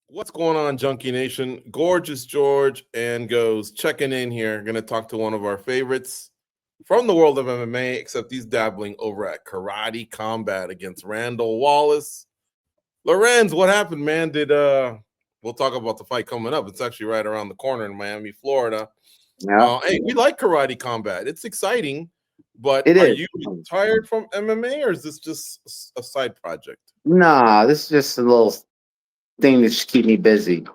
What's going on, Junkie Nation? Gorgeous George and Goes checking in here. Going to talk to one of our favorites from the world of MMA, except he's dabbling over at Karate Combat against Randall Wallace. Lorenz, what happened, man? We'll talk about the fight coming up. It's actually right around the corner in Miami, Florida. Yeah, Hey, we like Karate Combat. It's exciting, but it are is. you retired from MMA or is this just a side project? Nah, this is just a little thing to just keep me busy.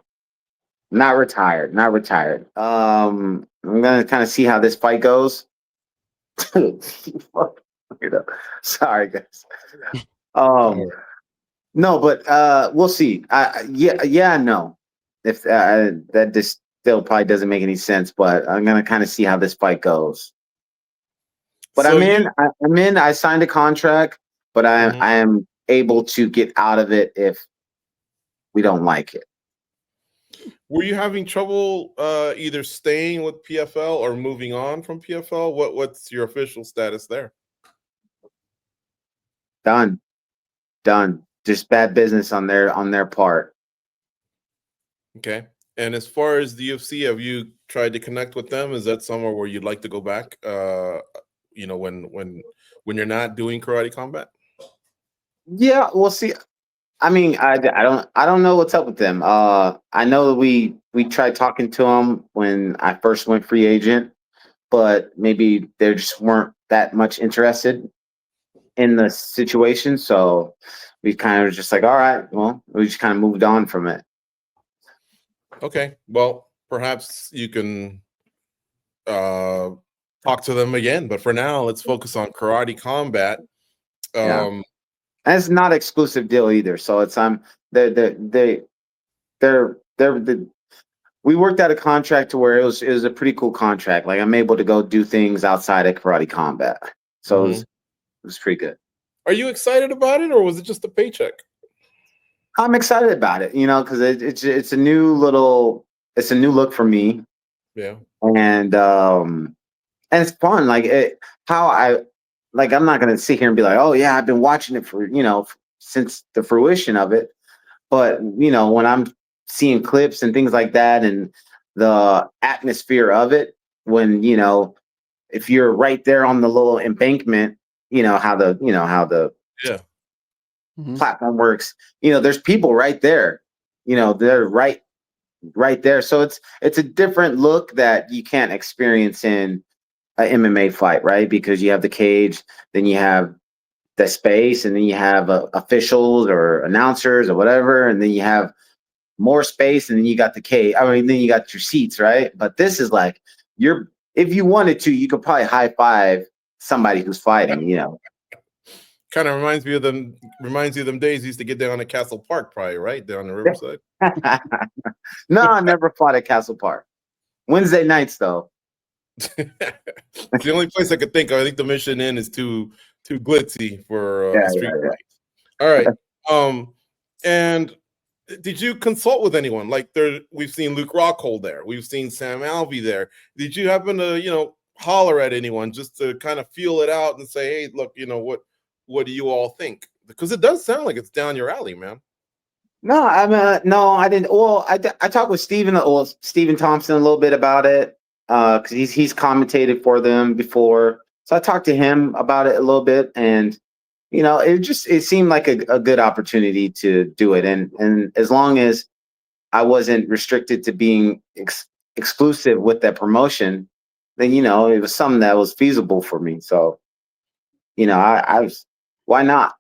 Not retired. Not retired. I'm gonna kind of see how this fight goes. Sorry, guys. Um, no, but we'll see. Yeah, no. If that just still probably doesn't make any sense, but I'm gonna kind of see how this fight goes. But So I'm in. I signed a contract, but I am able to get out of it if we don't like it. Were you having trouble either staying with PFL or moving on from PFL? What's your official status there? Done. Just bad business on their part. Okay. And as far as the UFC, have you tried to connect with them? Is that somewhere where you'd like to go back? When you're not doing Karate Combat? Yeah, we'll see. I mean, I don't know what's up with them. I know that we tried talking to them when I first went free agent, but maybe they just weren't that much interested in the situation. So we kind of just like, all right, well, we just kind of moved on from it. Okay. Well, perhaps you can talk to them again. But for now, let's focus on Karate Combat. Yeah. And it's not exclusive deal either. So it's they're we worked out a contract to where it was a pretty cool contract. Like I'm able to go do things outside of Karate Combat. So it was pretty good. Are you excited about it, or was it just a paycheck? I'm excited about it, because it's a new look for me. Yeah. And it's fun. I'm not gonna sit here and be like, oh yeah, I've been watching it for since the fruition of it. But when I'm seeing clips and things like that, and the atmosphere of it, when if you're right there on the little embankment, how the Yeah. platform works. There's people right there. They're right there. So it's a different look that you can't experience in an MMA fight, right? Because you have the cage, then you have the space, and then you have officials or announcers or whatever, and then you have more space, and then you got the cage. I mean, then you got your seats, right? But this is like if you wanted to, you could probably high five somebody who's fighting. Kind of reminds you of them days you used to get down at Castle Park, probably, right? Down the Riverside. No, I never fought at Castle Park. Wednesday nights, though. It's the only place I could think of. I think the Mission Inn is too glitzy for a street fight. All right. And did you consult with anyone? Like we've seen Luke Rockhold there. We've seen Sam Alvey there. Did you happen to, holler at anyone just to kind of feel it out and say, hey, look, what do you all think? Because it does sound like it's down your alley, man. No, no, I didn't. Well, I talked with Stephen Thompson a little bit about it because he's commentated for them before. So I talked to him about it a little bit, and it seemed like a good opportunity to do it, and as long as I wasn't restricted to being exclusive with that promotion, then it was something that was feasible for me. So I was, why not?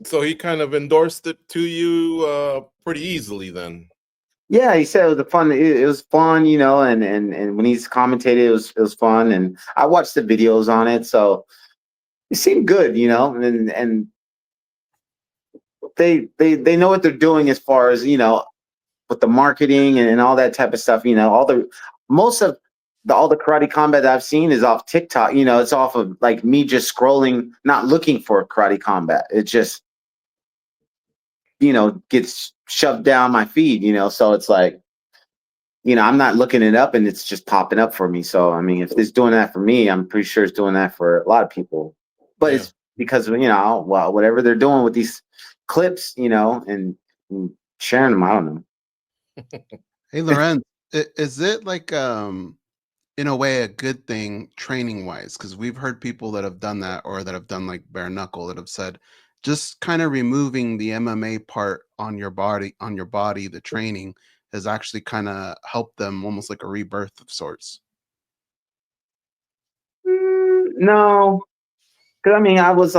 So he kind of endorsed it to you pretty easily then. Yeah, he said it was fun, and when he's commentated, it was fun, and I watched the videos on it, so it seemed good, and they know what they're doing as far as with the marketing and all that type of stuff. All the Karate Combat that I've seen is off TikTok. It's off of like me just scrolling, not looking for Karate Combat. It just gets shoved down my feed. So it's like I'm not looking it up, and it's just popping up for me. So I mean, if it's doing that for me, I'm pretty sure it's doing that for a lot of people. But it's because whatever they're doing with these clips, and sharing them. I don't know. Hey, Lorenz, is it like in a way a good thing training wise? Because we've heard people that have done that, or that have done like bare knuckle, that have said just kind of removing the MMA part on your body, the training has actually kind of helped them, almost like a rebirth of sorts. No, because I mean, I was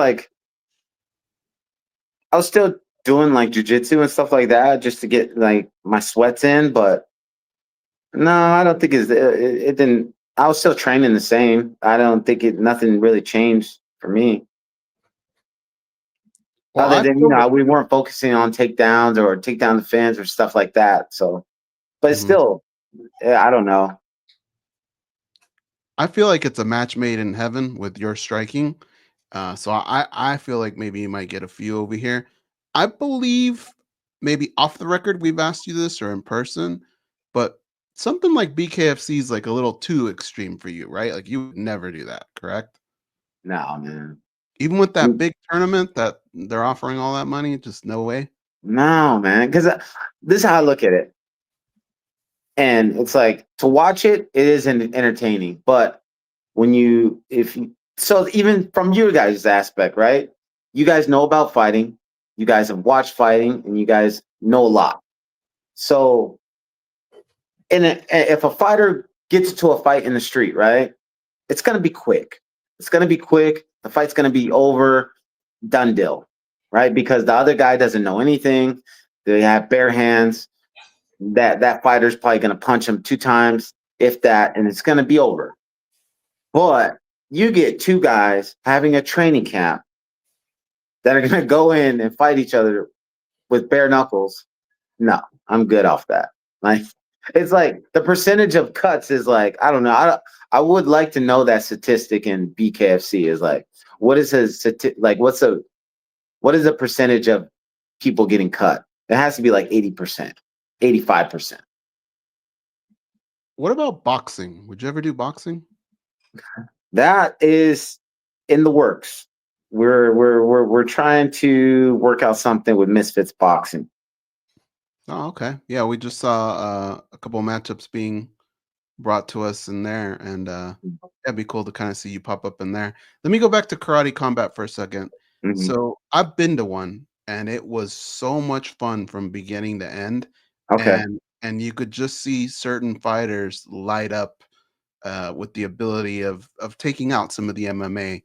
still doing like jujitsu and stuff like that just to get like my sweats in, but no, I don't think it didn't. I was still training the same. I don't think nothing really changed for me. Well, Other than, we weren't focusing on takedowns or takedown defense or stuff like that. So, but it's still, I don't know. I feel like it's a match made in heaven with your striking. So I feel like maybe you might get a few over here. I believe maybe off the record we've asked you this, or in person, but something like BKFC is like a little too extreme for you, right? Like you would never do that, correct? No, man. Even with that big tournament that they're offering all that money, just no way. No, man. Because this is how I look at it. And it's like, to watch it, it is entertaining. But so even from your guys' aspect, right? You guys know about fighting. You guys have watched fighting, and you guys know a lot. So, if a fighter gets into a fight in the street, right? It's going to be quick. It's going to be quick. The fight's going to be over, done deal, right? Because the other guy doesn't know anything. They have bare hands. That fighter's probably going to punch him 2 times, if that, and it's going to be over. But you get 2 guys having a training camp that are going to go in and fight each other with bare knuckles. No, I'm good off that. Like, it's like the percentage of cuts is like, I don't know. I would like to know that statistic in BKFC is like, what is what is the percentage of people getting cut? It has to be like 80%, 85%. What about boxing? Would you ever do boxing? That is in the works. We're trying to work out something with Misfits Boxing. Oh, okay. Yeah, we just saw a couple of matchups being brought to us in there, and it'd be cool to kind of see you pop up in there. Let me go back to Karate Combat for a second. So I've been to one, and it was so much fun from beginning to end. Okay. And you could just see certain fighters light up with the ability of taking out some of the MMA.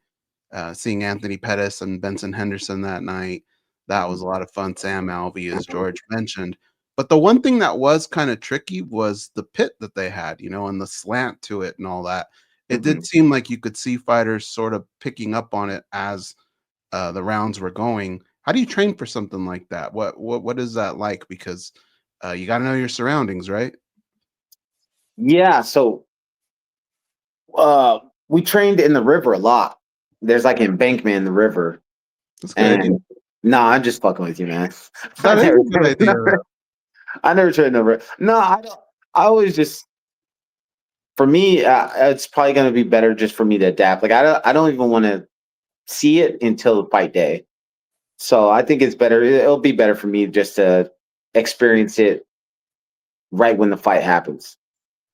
Seeing Anthony Pettis and Benson Henderson that night, that was a lot of fun. Sam Alvey, as George mentioned. But the one thing that was kind of tricky was the pit that they had, and the slant to it and all that. It did seem like you could see fighters sort of picking up on it as the rounds were going. How do you train for something like that? What is that like? Because you got to know your surroundings, right? Yeah. So we trained in the river a lot. There's like an embankment in the river. That's good. No, I'm just fucking with you, man. That is a good idea. I never trained in the river. No, I don't. I always just, for me, it's probably going to be better just for me to adapt. Like I don't even want to see it until the fight day. So I think it's better. It'll be better for me just to experience it right when the fight happens.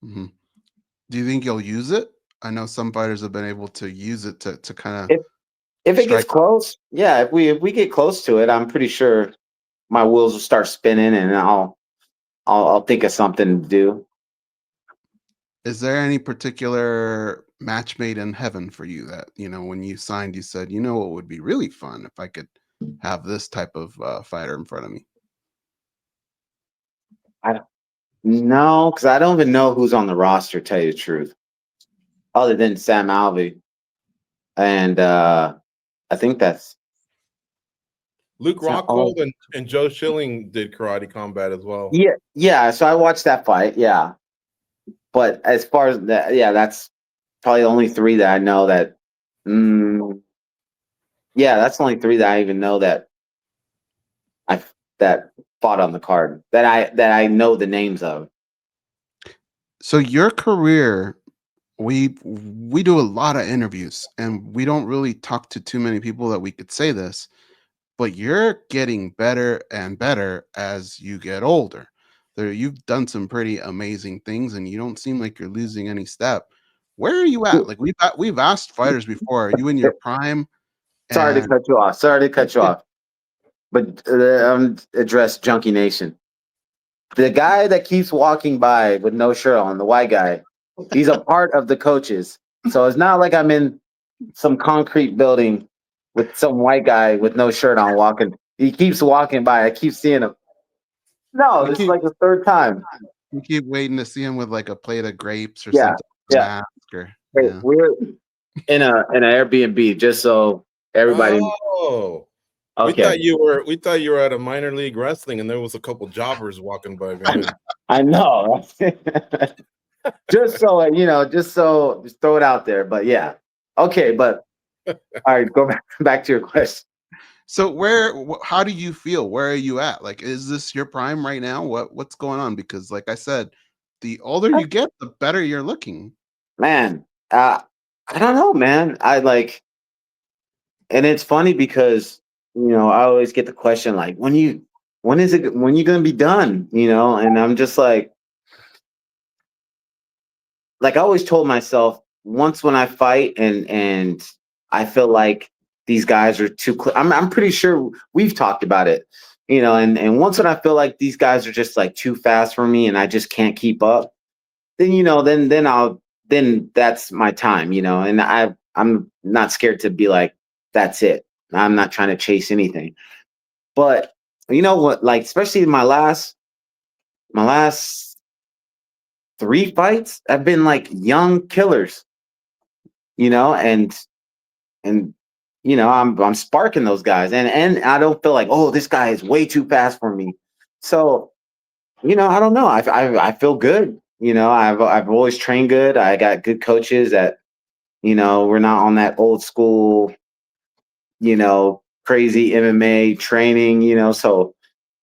Mm-hmm. Do you think you'll use it? I know some fighters have been able to use it to kind of. If it gets close, yeah. If we get close to it, I'm pretty sure my wheels will start spinning, and I'll think of something to do. Is there any particular match made in heaven for you that, when you signed, you said, what would be really fun if I could have this type of fighter in front of me? No, because I don't even know who's on the roster, to tell you the truth, other than Sam Alvey. And I think that's Luke Rockhold and Joe Schilling did Karate Combat as well. Yeah. So I watched that fight. Yeah, but as far as that, yeah, that's probably the only 3 that I know that. Yeah, that's the only 3 that I even know that that fought on the card that I know the names of. So your career, we do a lot of interviews, and we don't really talk to too many people that we could say this. but you're getting better and better as you get older. You've done some pretty amazing things, and you don't seem like you're losing any step. Where are you at? Like we've asked fighters before, are you in your prime? Sorry to cut you off. But address Junkie Nation. The guy that keeps walking by with no shirt on, the white guy, he's a part of the coaches. So it's not like I'm in some concrete building with some white guy with no shirt on walking. He keeps walking by. I keep seeing him. No, this is like the third time. You keep waiting to see him with like a plate of grapes or Yeah, something. yeah. Yeah. We're in an Airbnb just so everybody. Oh, okay. We thought you were at a minor league wrestling, and there was a couple jobbers walking by. Man. I know. just so just throw it out there. But yeah, okay. But all right, go back to your question. So how do you feel? Where are you at? Like, is this your prime right now? What's going on? Because like I said, the older you get, the better you're looking. Man, I don't know, man. And it's funny because, I always get the question like, when you going to be done? And I'm just like I always told myself once when I fight and I feel like these guys are too I'm pretty sure we've talked about it, and once when I feel like these guys are just like too fast for me and I just can't keep up, then then that's my time, and I'm not scared to be like, that's it. I'm not trying to chase anything. But you know what, like especially my last 3 fights have been like young killers, and I'm sparking those guys, and I don't feel like, oh, this guy is way too fast for me. So, I don't know. I feel good. I've always trained good. I got good coaches that, we're not on that old school, crazy MMA training, so,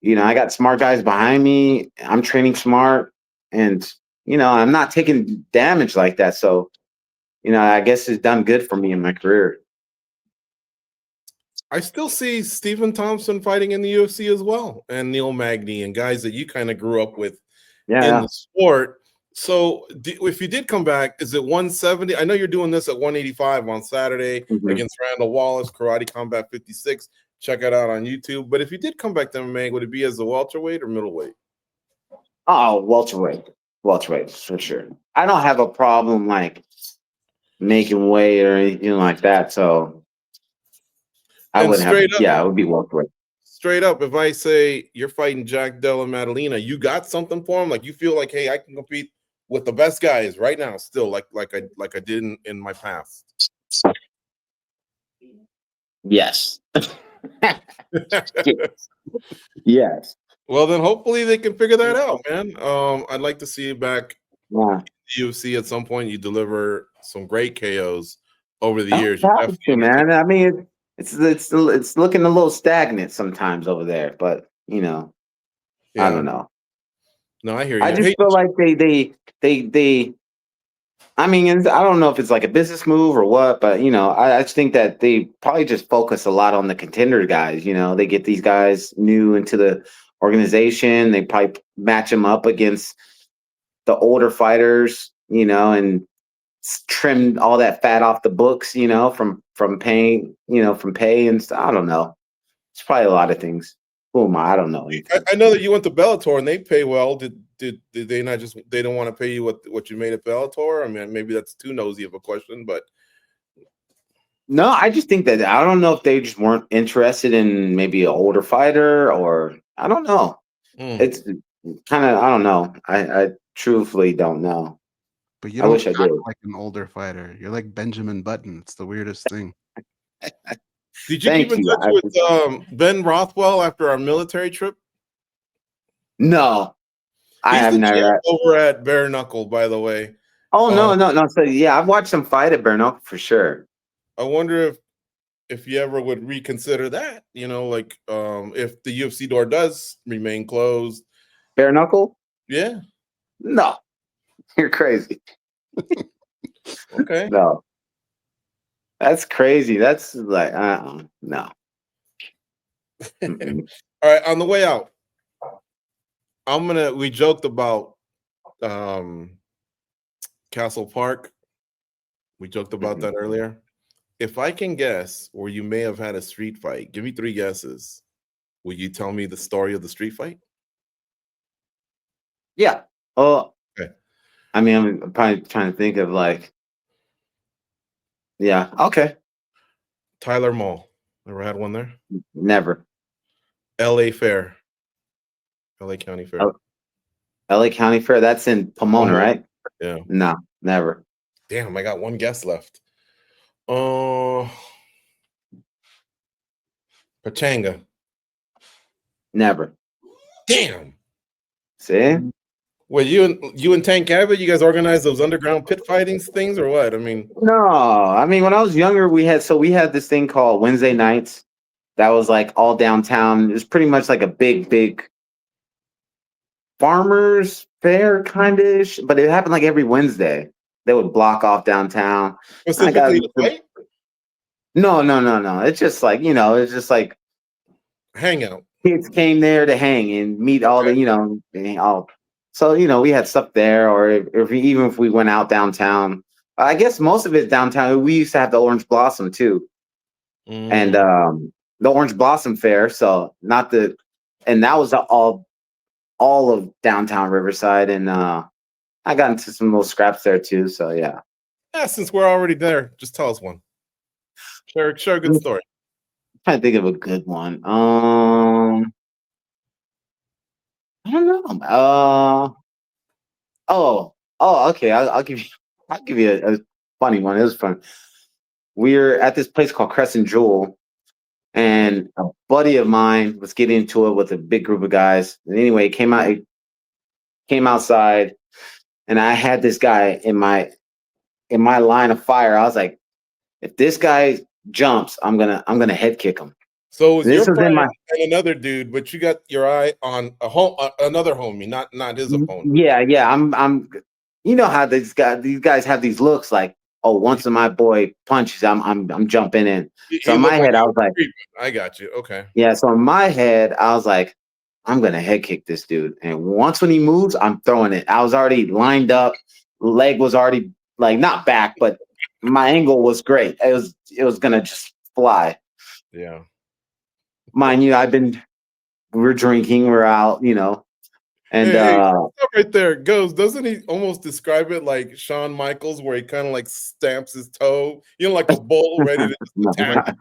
I got smart guys behind me. I'm training smart, and, I'm not taking damage like that. So, I guess it's done good for me in my career. I still see Stephen Thompson fighting in the UFC as well, and Neil Magny and guys that you kind of grew up with in the sport. So if you did come back, is it 170? I know you're doing this at 185 on Saturday against Randall Wallace, Karate Combat 56. Check it out on YouTube. But if you did come back to MMA, would it be as a welterweight or middleweight? Oh, welterweight for sure. I don't have a problem like making weight or anything like that. So I wouldn't have. It would be welterweight. Straight up, if I say you're fighting Jack Della Maddalena, you got something for him? Like you feel like, hey, I can compete with the best guys right now, still, like I did in my past. Yes. Yes. Well, then hopefully they can figure that out, man. I'd like to see you back in the UFC at some point. You deliver some great KOs over the years. Man. I mean, it's looking a little stagnant sometimes over there, but I don't know. No, I hear you. I just feel like they. I mean, I don't know if it's like a business move or what, but I just think that they probably just focus a lot on the contender guys. They get these guys new into the organization. They probably match them up against the older fighters, and trim all that fat off the books, from paying, from pay and stuff. I don't know. It's probably a lot of things. Who am I? I don't know. I know that you went to Bellator and they pay well. Did they not just, they don't want to pay you what you made at Bellator? I mean, maybe that's too nosy of a question, but no, I just think that I don't know if they just weren't interested in maybe an older fighter, or I don't know. It's kind of, I don't know. I truthfully don't know. But you don't wish I did. Like an older fighter. You're like Benjamin Button. It's the weirdest thing. Did you keep in touch with Ben Rothwell after our military trip? No, I have never. Over at Bareknuckle, by the way. Oh no. So yeah, I've watched him fight at Bareknuckle for sure. I wonder if you ever would reconsider that. Like if the UFC door does remain closed. Bareknuckle? Yeah. No, you're crazy. Okay. No. That's crazy. That's like, no. All right, on the way out, we joked about Castle Park. We joked about that earlier. If I can guess where you may have had a street fight, give me 3 guesses. Will you tell me the story of the street fight? Yeah. Oh, okay. I mean, I'm probably trying to think of like, yeah. Okay. Tyler Mall. Ever had one there? Never. LA Fair. LA County Fair. Oh, LA County Fair. That's in Pomona, right? Yeah. No, never. Damn, I got 1 guess left. Pachanga. Never. Damn. See? Well, you and Tank Abbott, you guys organize those underground pit fightings things or what? I mean, no. I mean, when I was younger, we had this thing called Wednesday nights. That was like all downtown. It was pretty much like a big farmers fair kind of, but it happened like every Wednesday. They would block off downtown. Specifically to fight? No. It's just like, it's just like hangout. Kids came there to hang and meet all the, so, we had stuff there, or even if we went out downtown, I guess most of it's downtown. We used to have the Orange Blossom too. And the Orange Blossom Fair. So and that was all of downtown Riverside. And I got into some little scraps there too. So yeah. Yeah, since we're already there, just tell us one. Share a good story. I'm trying to think of a good one. I don't know. Okay. I'll give you a funny one. It was fun. We're at this place called Crescent Jewel, and a buddy of mine was getting into it with a big group of guys. And anyway, he came outside, and I had this guy in my line of fire. I was like, if this guy jumps, I'm gonna head kick him. So this was and another dude, but you got your eye on another homie, not his opponent. Yeah. I'm. You know how these guys have these looks like, oh, once my boy punches, I'm jumping in. So in my head, I was like, I got you. Okay. Yeah. So in my head, I was like, I'm gonna head kick this dude, and once when he moves, I'm throwing it. I was already lined up, leg was already like not back, but my angle was great. It was gonna just fly. Yeah. Mind you, we're drinking, we're out, and right there it goes. Doesn't he almost describe it like Shawn Michaels, where he kind of like stamps his toe, like a bull ready to just attack?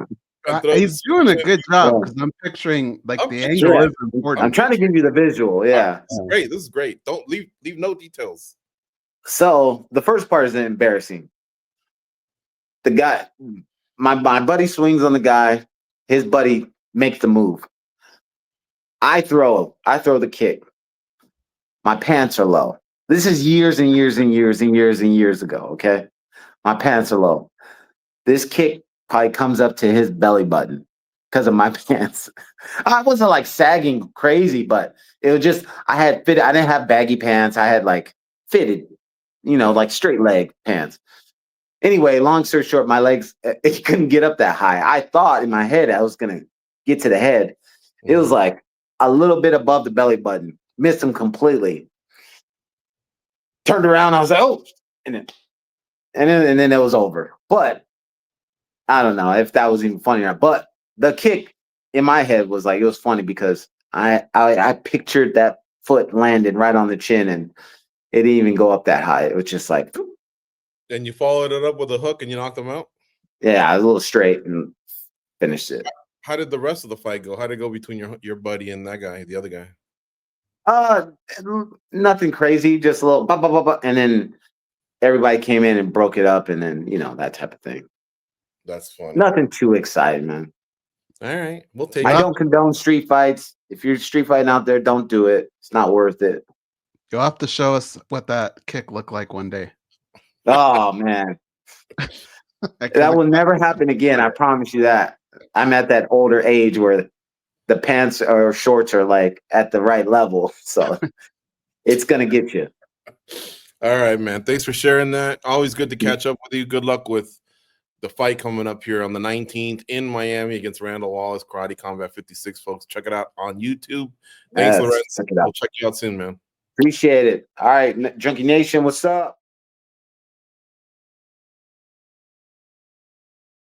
He's doing a good job because I'm picturing like the angle is important. I'm trying to give you the visual. Yeah, this is great. Don't leave no details. So the first part is embarrassing. The guy, my buddy swings on the guy. His buddy makes the move. I throw the kick. My pants are low. This is years and years and years and years and years ago. Okay, my pants are low. This kick probably comes up to his belly button because of my pants. I wasn't like sagging crazy, but it was just I had fitted. I didn't have baggy pants. I had like fitted, like straight leg pants. Anyway, long story short, my legs it couldn't get up that high. I thought in my head I was gonna get to the head. It was like a little bit above the belly button. Missed him completely. Turned around, I was like, oh, and then it was over. But I don't know if that was even funny or not. But the kick in my head was like, it was funny because I pictured that foot landing right on the chin, and it didn't even go up that high. It was just like. And you followed it up with a hook and you knocked him out? Yeah, I was a little straight and finished it. How did the rest of the fight go? How did it go between your buddy and that guy, the other guy? Nothing crazy, just a little bah, bah, bah, bah, and then everybody came in and broke it up, and then that type of thing. That's funny. Nothing too exciting, man. All right, we'll take. I don't condone street fights. If you're street fighting out there, don't do it. It's not worth it. You'll have to show us what that kick looked like one day. Oh man, that will never happen again. I promise you that. I'm at that older age where the pants or shorts are like at the right level, so it's gonna get you. All right, man. Thanks for sharing that. Always good to catch up with you. Good luck with the fight coming up here on the 19th in Miami against Randall Wallace, Karate Combat 56, folks. Check it out on YouTube. Thanks, Lorenz. Check it out. We'll check you out soon, man. Appreciate it. All right, Junkie Nation, what's up?